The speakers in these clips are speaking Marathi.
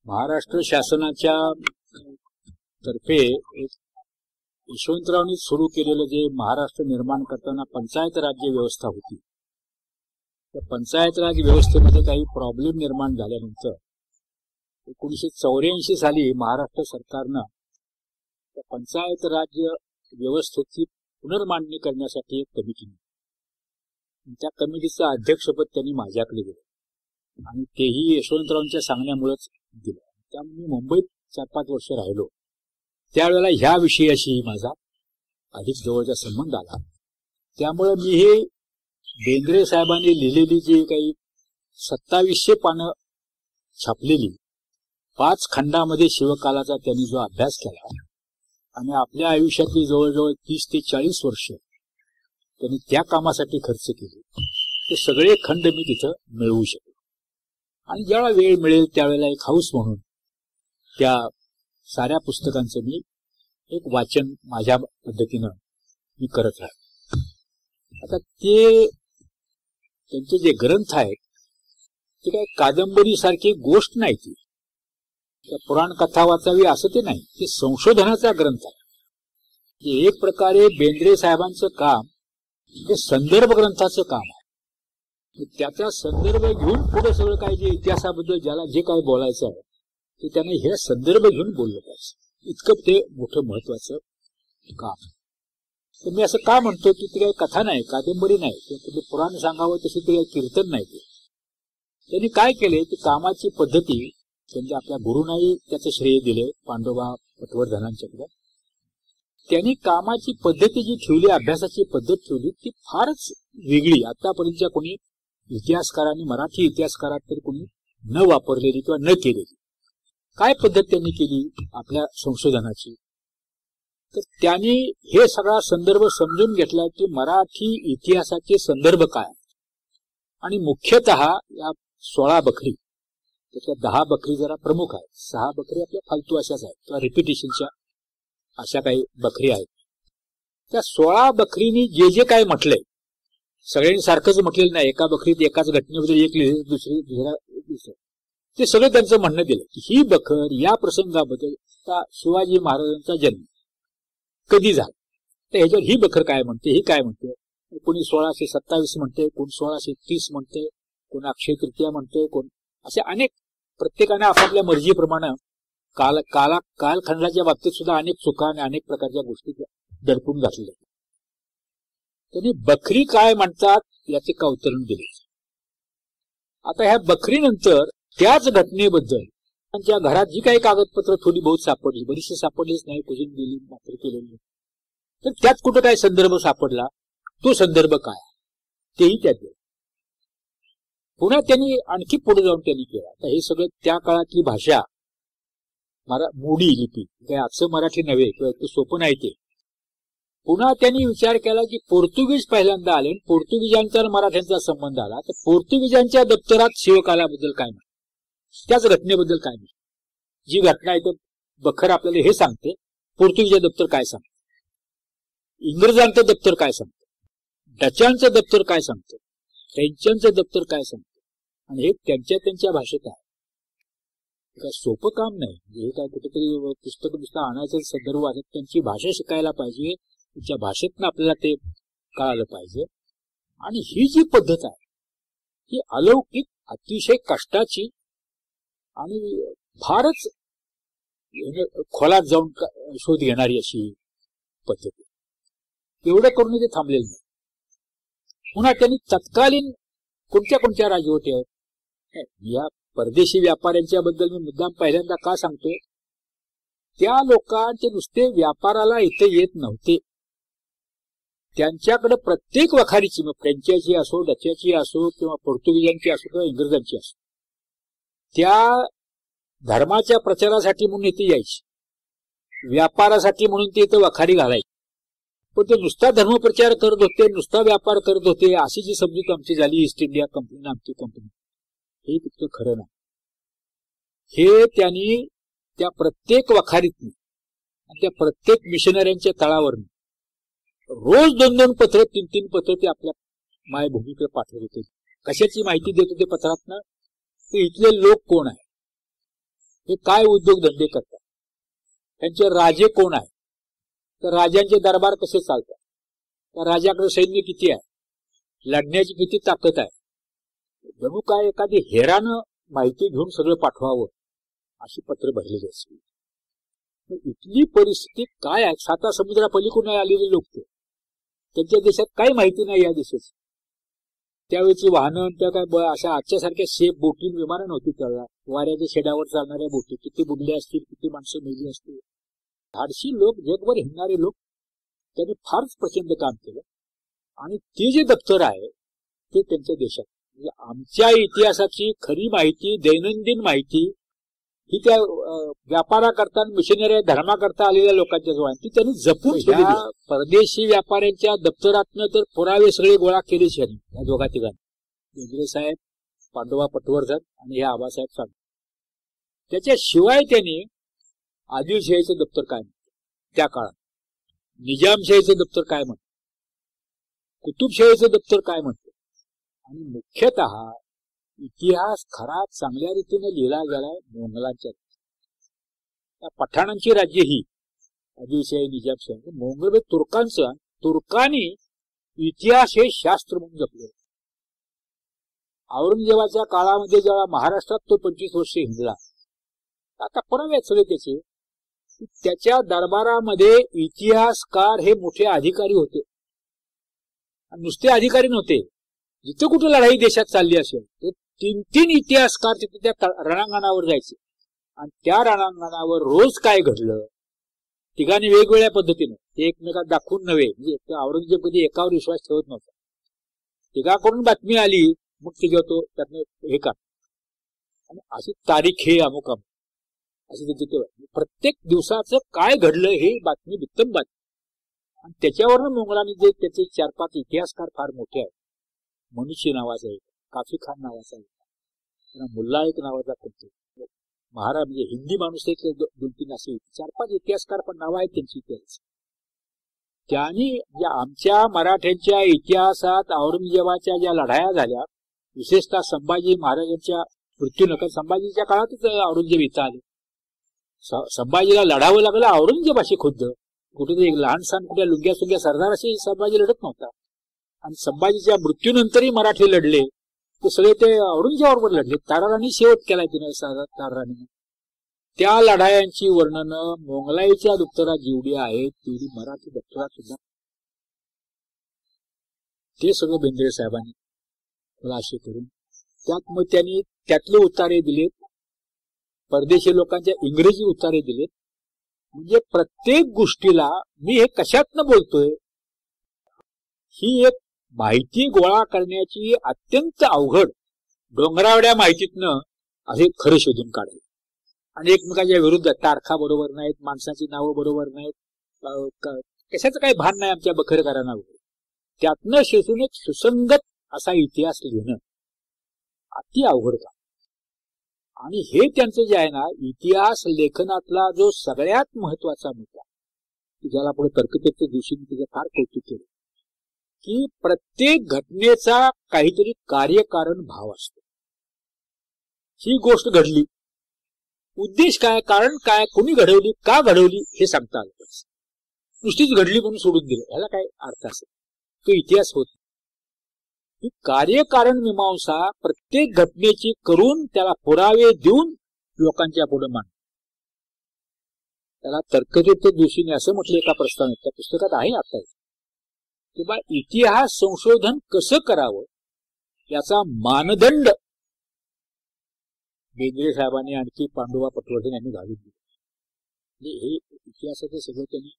महाराष्ट्र शासनाच्या तर्फे एक यशवंतरावांनी सुरू केलेलं जे महाराष्ट्र निर्माण करताना पंचायत राज्य व्यवस्था होती, त्या पंचायत राज व्यवस्थेमध्ये काही प्रॉब्लेम निर्माण झाल्यानंतर 1984 साली महाराष्ट्र सरकारनं त्या पंचायत राज्य व्यवस्थेची पुनर्मांडणी करण्यासाठी एक कमिटी नेमली. त्या कमिटीचं अध्यक्षपद त्यांनी माझ्याकडे दिलं आणि तेही यशवंतरावांच्या सांगण्यामुळेच दिलं. त्यामुळे मी मुंबईत 4-5 वर्ष राहिलो. त्यावेळेला ह्या विषयाशी माझा अधिक जवळचा संबंध आला. त्यामुळे मी हे बेंद्रे साहेबांनी लिहिलेली जी काही 2700 पानं छापलेली 5 खंडामध्ये शिवकालाचा त्यांनी जो अभ्यास केला आणि आपल्या आयुष्यातली जवळजवळ 30 ते 40 वर्ष त्यांनी त्या कामासाठी खर्च केले, ते सगळे खंड मी तिथं मिळवू शकलो. आणि ज्यावेळा वेळ मिळेल त्यावेळेला एक हाऊस म्हणून त्या साऱ्या पुस्तकांचं मी एक वाचन माझ्या पद्धतीनं मी करत राहतो. आता ते त्यांचे जे ग्रंथ आहेत ते काय कादंबरी सारखी गोष्ट नाही, ती त्या पुराण कथा वाचावी असं ते नाही, ते संशोधनाचा ग्रंथ आहे. एक प्रकारे बेंद्रे साहेबांचं काम हे संदर्भ ग्रंथाचं काम आहे. त्याचा संदर्भ घेऊन पुढे सगळं काय जे इतिहासाबद्दल ज्याला जे काय बोलायचं आहे ते त्याने हे संदर्भ घेऊन बोललं पाहिजे. इतकं ते मोठं महत्वाचं काम. तर मी असं का म्हणतो की ती काही कथा नाही, कादंबरी नाही, ते पुराण सांगावं तशी ते काही कीर्तन नाही. त्यांनी काय केले की कामाची पद्धती त्यांच्या आपल्या गुरुनाही त्याचं श्रेय दिले, पांडोबा पटवर्धनांच्याकडे. त्यांनी कामाची पद्धती जी ठेवली, अभ्यासाची पद्धत ठेवली ती फारच वेगळी, आतापर्यंतच्या कोणी इतिहासकारांनी, मराठी इतिहासकारात तरी कोणी न वापरलेली किंवा न केलेली. काय पद्धत त्यांनी केली आपल्या संशोधनाची, तर त्यांनी हे सगळा संदर्भ समजून घेतला की मराठी इतिहासाचे संदर्भ काय आणि मुख्यतः या 16 बखरी, त्याच्या 10 बखरी जरा प्रमुख आहेत, 6 बखरी आपल्या फालतू अशाच आहेत किंवा रिपिटेशनच्या अशा काही बखरी आहेत. त्या 16 बखरीनी जे जे काय म्हटलंय सगळ्यांनी सारखंच म्हटलेलं नाही. एका बखरीत एकाच घटनेबद्दल एक लिहिलं, दुसरं ते सगळं त्यांचं म्हणणं दिलं की ही बखर या प्रसंगाबद्दल शिवाजी महाराजांचा जन्म कधी झाला, तर ह्याच्यावर ही बखर काय म्हणते, ही काय म्हणते. कोणी 1627 म्हणते, कोण 1630 म्हणते, कोण अक्षय तृतीया म्हणते, कोण असे अनेक, प्रत्येकाने आपापल्या मर्जीप्रमाणे कालखंडाच्या बाबतीत सुद्धा अनेक चुका आणि अनेक प्रकारच्या गोष्टी दडपून घातलेल्या. त्यांनी बखरी काय म्हणतात याचे अवतरण दिले. आता ह्या बखरीनंतर त्याच घटनेबद्दल त्यांच्या घरात जी काही कागदपत्र थोडी बहुत सापडली, बरीचशी सापडलीच नाही, कुजून गेली, मात्र केलेली, तर त्यात कुठं काय संदर्भ सापडला, तो संदर्भ काय तेही त्यात दिला. पुन्हा त्यांनी आणखी पुढे जाऊन त्यांनी केला. आता हे सगळं त्या काळातली भाषा, मोडी लिपी, काय आजचं मराठी नव्हे किंवा सोपं नाही ते. पुन्हा त्यांनी विचार केला की पोर्तुगीज पहिल्यांदा आले, पोर्तुगीजांचा मराठ्यांचा संबंध आला, तर पोर्तुगीजांच्या दप्तरात शिवकालाबद्दल काय म्हणतात, त्याच घटनेबद्दल काय म्हणतात. जी घटना आहे तर बखर आपल्याला हे सांगते, पोर्तुगीज दप्तर काय सांगतं, इंग्रजांचं दप्तर काय सांगतं, डचांचं दप्तर काय सांगतं, फ्रेंचांचं दप्तर काय सांगतं, आणि हे त्यांच्या भाषेत आहे. काय सोपं काम नाही. हे काय कुठेतरी पुस्तक आणायचं संदर्भ वाचत त्यांची भाषा शिकायला पाहिजे, त्यांच्या भाषेतनं आपल्याला ते कळालं पाहिजे. आणि ही जी पद्धत आहे ही अलौकिक, अतिशय कष्टाची आणि फारच खोलात जाऊन शोध घेणारी अशी पद्धत. एवढं करून ते थांबलेलं नाही. पुन्हा त्यांनी तत्कालीन कोणत्या राजवटी आहेत, या परदेशी व्यापाऱ्यांच्या बद्दल मी मुद्दाम पहिल्यांदा का सांगतोय, त्या लोकांचे नुसते व्यापाराला इथे येत नव्हते, त्यांच्याकडे प्रत्येक वखारीची, मग फ्रेंचाची असो, डचाची असो किंवा पोर्तुगीजांची असो किंवा इंग्रजांची असो, त्या धर्माच्या प्रचारासाठी म्हणून इथे यायची, व्यापारासाठी म्हणून ते इथं वखारी घालायची. पण ते नुसता धर्मप्रचार करत होते, नुसता व्यापार करत होते, अशी जी समजूत आमची झाली ईस्ट इंडिया कंपनी, आमची कंपनी, हे तितकं खरं नाही. हे त्यांनी त्या प्रत्येक वखारीतून आणि त्या प्रत्येक मिशनऱ्यांच्या तळावरून रोज 2-2 पत्र, 3-3 पत्र ते आपल्या मायभूमीकडे पाठवत होते. कशाची माहिती देत होते पत्रातनं, इथले लोक कोण आहे, हे काय उद्योगधंदे करतात, त्यांचे राजे कोण आहे, तर राजांचे दरबार कसे चालतात, त्या राजाकडे सैन्य किती आहे, लढण्याची किती ताकद आहे, जणू काय एखादी हेरानं माहिती घेऊन सगळं पाठवावं अशी पत्र भरलेली असतील. इथली परिस्थिती काय आहे, साता समुद्रा पलीकडून आलेले लोक ते, त्यांच्या देशात काही माहिती नाही या देशाची. त्यावेळेची वाहनं त्या काय अशा आजच्या सारख्या सेफ बोटी विमानं नव्हती त्यावेळेला. वाऱ्याच्या शेडावर चालणाऱ्या बोटी किती बुडल्या असतील, किती माणसं मेली असतील. धाडशी लोक, जगभर हिंडणारे लोक, त्यांनी फारच प्रचंड काम केलं. आणि ते जे दप्तर आहे ते त्यांच्या देशात, म्हणजे आमच्या इतिहासाची खरी माहिती, दैनंदिन माहिती ही त्या व्यापाराकरता, मिशनरी धर्माकरता आलेल्या लोकांच्या जवळ, ती त्यांनी जपून ठेवली. परदेशी व्यापाऱ्यांच्या दप्तरातनं तर पुरावे सगळे गोळा केले त्यांनी, या दोघा तिघांनी, बेंद्रे साहेब, पांडोबा पटवर्धन आणि हे आबासाहेब सांगतात. त्याच्याशिवाय त्यांनी आदिलशाहीचं दप्तर काय म्हणतं त्या काळात, निजामशाहीचं दप्तर काय म्हणतं, कुतुबशाहीचं दप्तर काय म्हणतं, आणि मुख्यतः इतिहास खरा चांगल्या रीतीने लिहिला गेलाय मोंगलांच्या. त्या पठाणांची राज्य ही आदिलशाही, निजामशाही, मोंगल तुर्कांचं, तुर्कांनी इतिहास हे शास्त्र म्हणून जपले. औरंगजेबाच्या काळामध्ये जेव्हा महाराष्ट्रात तो 25 वर्ष हिंडला, आता पुरावे सगळे त्याचे, त्याच्या दरबारामध्ये इतिहासकार हे मोठे अधिकारी होते. नुसते अधिकारी नव्हते, जिथे कुठे लढाई देशात चालली असेल ते 3 इतिहासकार तिथे त्या रणांगणावर जायचे, आणि त्या रणांगणावर रोज काय घडलं तिघांनी वेगवेगळ्या पद्धतीने, एकमेकात दाखवून नव्हे. म्हणजे औरंगजेब कधी एकावर विश्वास ठेवत नव्हता. तिघाकडून बातमी आली मग तिघ तो त्यातनं हे का, आणि अशी तारीख हे अमुक अमुक असे त्याचे प्रत्येक दिवसाचं काय घडलं हे बातमी, उत्तम बातमी. आणि त्याच्यावरनं मोंगलांनी जे त्याचे 4-5 इतिहासकार फार मोठे आहेत. मनुष्य नावाचा एक, काफी खान नावाचा एक, मुल्ला एक नावाचा कोणते महाराज, म्हणजे हिंदी माणूस एक 2-3 असे 4-5 इतिहासकार पण नाव आहेत त्यांची इतिहास. त्यांनी आमच्या मराठ्यांच्या इतिहासात औरंगजेबाच्या ज्या लढाया झाल्या, विशेषतः संभाजी महाराजांच्या मृत्यूनंतर, संभाजीच्या काळातच औरंगजेब इथं आले. संभाजीला लढावं लागलं औरंगजेबाशी खुद्द, कुठेतरी एक लहान सहान कुठे लुंग्या सुंग्या सरदाराशी संभाजी लढत नव्हता. आणि संभाजीच्या मृत्यूनंतरही मराठी लढले ते सगळे ते औरंगजेबाबरोबर लढले. ताराराणी शेवट केलाय तिने, ताराराणीने. त्या लढायांची वर्णनं मोंगलाईच्या दप्तरात जेवढी आहेत तेवढी मराठी दप्तरात सुद्धा. ते सगळं बेंद्रे साहेबांनी खुलासे करून त्यात मग त्यांनी त्यातले उतारे दिलेत, परदेशी लोकांच्या इंग्रजी उतारे दिलेत. म्हणजे प्रत्येक गोष्टीला मी हे कशातनं बोलतोय, ही एक माहिती गोळा करण्याची अत्यंत अवघड, डोंगरावड्या माहितीतनं असे खरं शोधून काढले. आणि एकमेकांच्या विरुद्ध, तारखा बरोबर नाहीत, माणसाची नावं बरोबर नाहीत, कशाचं काही भान नाही आमच्या बखरकारांना वगैरे, त्यातनं शेसून एक सुसंगत असा इतिहास लिहिणं अति अवघड काम. आणि हे त्यांचं जे आहे ना, इतिहास लेखनातला जो सगळ्यात महत्वाचा मुद्दा, ज्याला पुढे तर्कचित्र दिवशी मी तिचं फार कौतुक केलं, की प्रत्येक घटनेचा काहीतरी कार्यकारण भाव असतो. ही गोष्ट घडली, उद्देश काय, कारण काय, कोणी घडवली, का घडवली हे सांगता आलं पाहिजे. नुसतीच घडली म्हणून सोडून दिलं, ह्याला काय अर्थ असेल, तो इतिहास होत. ही कार्यकारण मीमांसा प्रत्येक घटनेची करून त्याला पुरावे देऊन लोकांच्या पुढे मान. त्याला तर्कचित्र दिवशीने असं म्हटलं एका प्रस्तावनेत, त्या पुस्तकात आहे आता, की बा इतिहास संशोधन कसं करावं याचा मानदंड बेंद्रे साहेबांनी आणखी पांडोबा पटवर्धन यांनी घालून दिले. हे इतिहासाचं सगळं त्यांनी,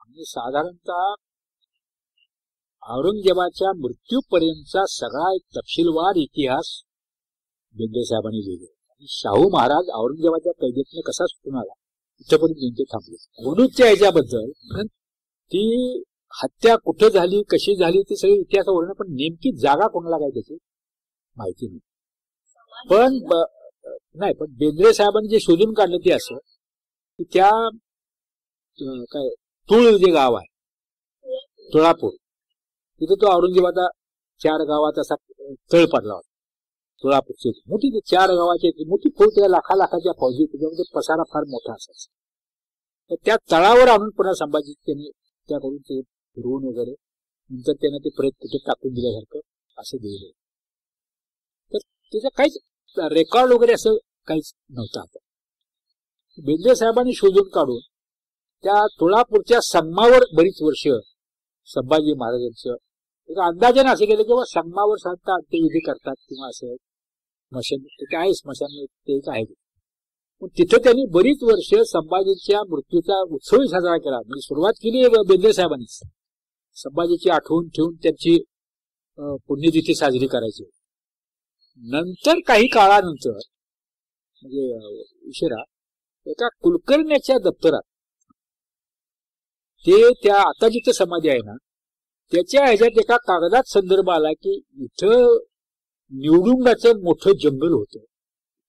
आणि साधारणतः औरंगजेबाच्या मृत्यूपर्यंतचा सगळा एक तपशीलवार इतिहास बेंद्रे साहेबांनी लिहिले. आणि शाहू महाराज औरंगजेबाच्या कैदेतनं कसा सुटून आला इथपर्यंत ते थांबले. म्हणूनच्या याच्याबद्दल ती हत्या कुठे झाली, कशी झाली, ती सगळी इतिहासावर, पण नेमकी जागा कोणाला काय त्याची माहिती नाही. पण नाही, पण बेंद्रे साहेबांनी जे शोधून काढलं ते असं, की त्या काय तुळ जे गाव आहे तुळापूर, तिथे तो औरंगजेबाचा 4 गावात असा तळ पडला होता. सोलापूरची मोठी 4 गावाची मोठी फौज, त्या लाखाच्या फौजी, त्याच्यामध्ये पसारा फार मोठा असायचा. तर त्या तळावर आणून पुन्हा संभाजी त्यांनी त्याकडून ते फिरवून वगैरे नंतर त्यांना ते प्रेत कुठे टाकून दिल्यासारखं असं दिलं. तर त्याचं काहीच रेकॉर्ड वगैरे असं काहीच नव्हतं. आता बेंद्रे साहेबांनी शोधून काढून त्या सोलापूरच्या संगमावर बरीच वर्ष संभाजी महाराजांचं एक अंदाजाने असे गेले किंवा संगमावर साधता अंत्यविधी करतात किंवा असं स्मशान, ते आहे स्मशान, ते एक आहे. पण तिथे त्यांनी बरीच वर्ष संभाजीच्या मृत्यूचा उत्सवही साजरा केला. म्हणजे सुरुवात केली बेंद्रे साहेबांनीच. संभाजीची आठवण ठेवून त्यांची पुण्यतिथी साजरी करायची. नंतर काही काळानंतर म्हणजे उशिरा एका कुलकर्ण्याच्या दप्तरात ते त्या आता जिथं समाधी आहे ना त्याच्या ह्याच्यात एका कागदात संदर्भ आला की इथं निवडुंगाचं मोठं जंगल होतं.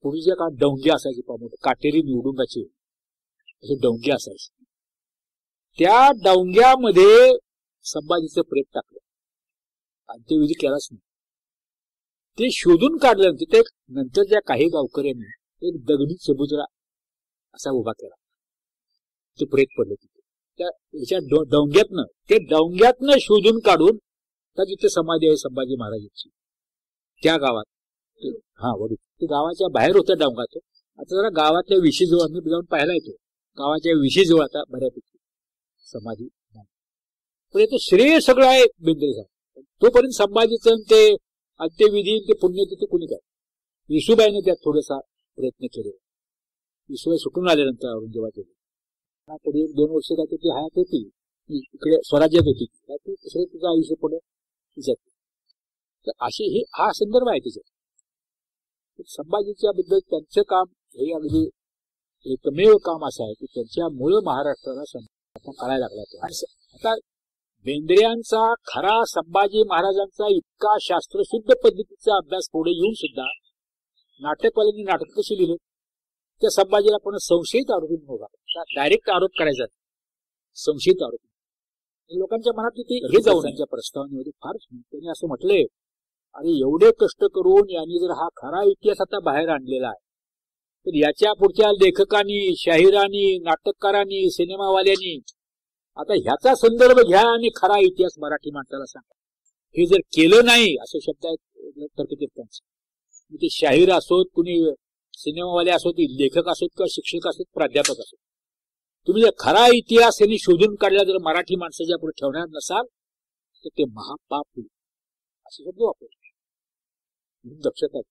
पूर्वीच्या काळात डोंगे असायचे, मोठे काटेरी निवडुंगाचे असे डोंगे असायचे. त्या डोंग्यामध्ये संभाजीचं प्रेत टाकलं, अंत्यविधी केलाच नाही. ते शोधून काढलं. तिथे नंतरच्या काही गावकऱ्यांनी एक दगडी चबुतरा असा उभा केला. ते प्रेत पडलं तिथे त्या ह्याच्या डोंग्यातनं, ते डोंग्यातनं शोधून काढून त्या जिथे समाधी आहे संभाजी महाराजांची त्या गावात, हा वडूद, ते गावाच्या बाहेर होतं डोंगा. तो आता जरा गावातल्या विशीजवळ मी जाऊन पाहायला येतो. गावाच्या विशीजवळ आता बऱ्यापैकी समाधी. पण याचं श्रेय सगळं आहे बेंद्रे साहेब. तोपर्यंत संभाजीचं ते अंत्यविधी ते पुण्यतिथी कुणी काय विसुबाईने त्यात थोडासा प्रयत्न केले. विसुबाई सुटून आल्यानंतर औरंगजेबात पुढे 1-2 वर्ष काय ती हयात होती, इकडे स्वराज्यात होती, दुसरं तिचं आयुष्य पुढे तिच्यात. तर अशी हा संदर्भ आहे तिच्यात. संभाजीच्या बद्दल त्यांचं काम हे अगदी एकमेव काम असं आहे की त्यांच्यामुळे महाराष्ट्राला संभाजी कळायला लागला. आता बेंद्र्यांचा खरा संभाजी महाराजांचा इतका शास्त्रशुद्ध पद्धतीचा अभ्यास पुढे येऊन सुद्धा नाटकवाल्यांनी नाटक कशी लिहिले, त्या संभाजीला पण संशयित आरोपी होता. डायरेक्ट आरोप करायचा, संशयित आरोप. लोकांच्या मनात ती हे जाऊन त्यांच्या प्रस्तावनेमध्ये फार त्यांनी असं म्हटलंय, अरे एवढे कष्ट करून यांनी जर हा खरा इतिहास आता बाहेर आणलेला आहे तर याच्या पुढच्या लेखकांनी, शाहिरांनी, नाटककारांनी, सिनेमावाल्यांनी आता ह्याचा संदर्भ घ्या आणि खरा इतिहास मराठी माणसाला सांगा. हे जर केलं नाही असं शब्द आहेत तर्ककीर्तनचे. ते शाहीर असोत, कुणी सिनेमावाले असोत, लेखक असोत किंवा शिक्षक असोत, प्राध्यापक असोत, तुम्ही जर खरा इतिहास यांनी शोधून काढला जर मराठी माणसाच्या पुढे ठेवणार नसाल तर ते महापाप होईल असे शब्द वापरले. लक्षात आहे.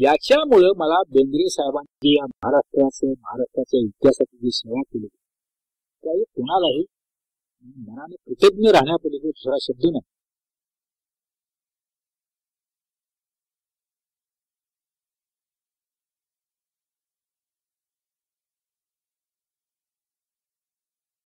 याच्यामुळं मला बेंद्रे साहेबांनी या महाराष्ट्राच्या इतिहासाची जी सेवा केली त्यावेळी कोणालाही मनाने कृतज्ञ राहण्यापैकी दुसरा शब्द नाही.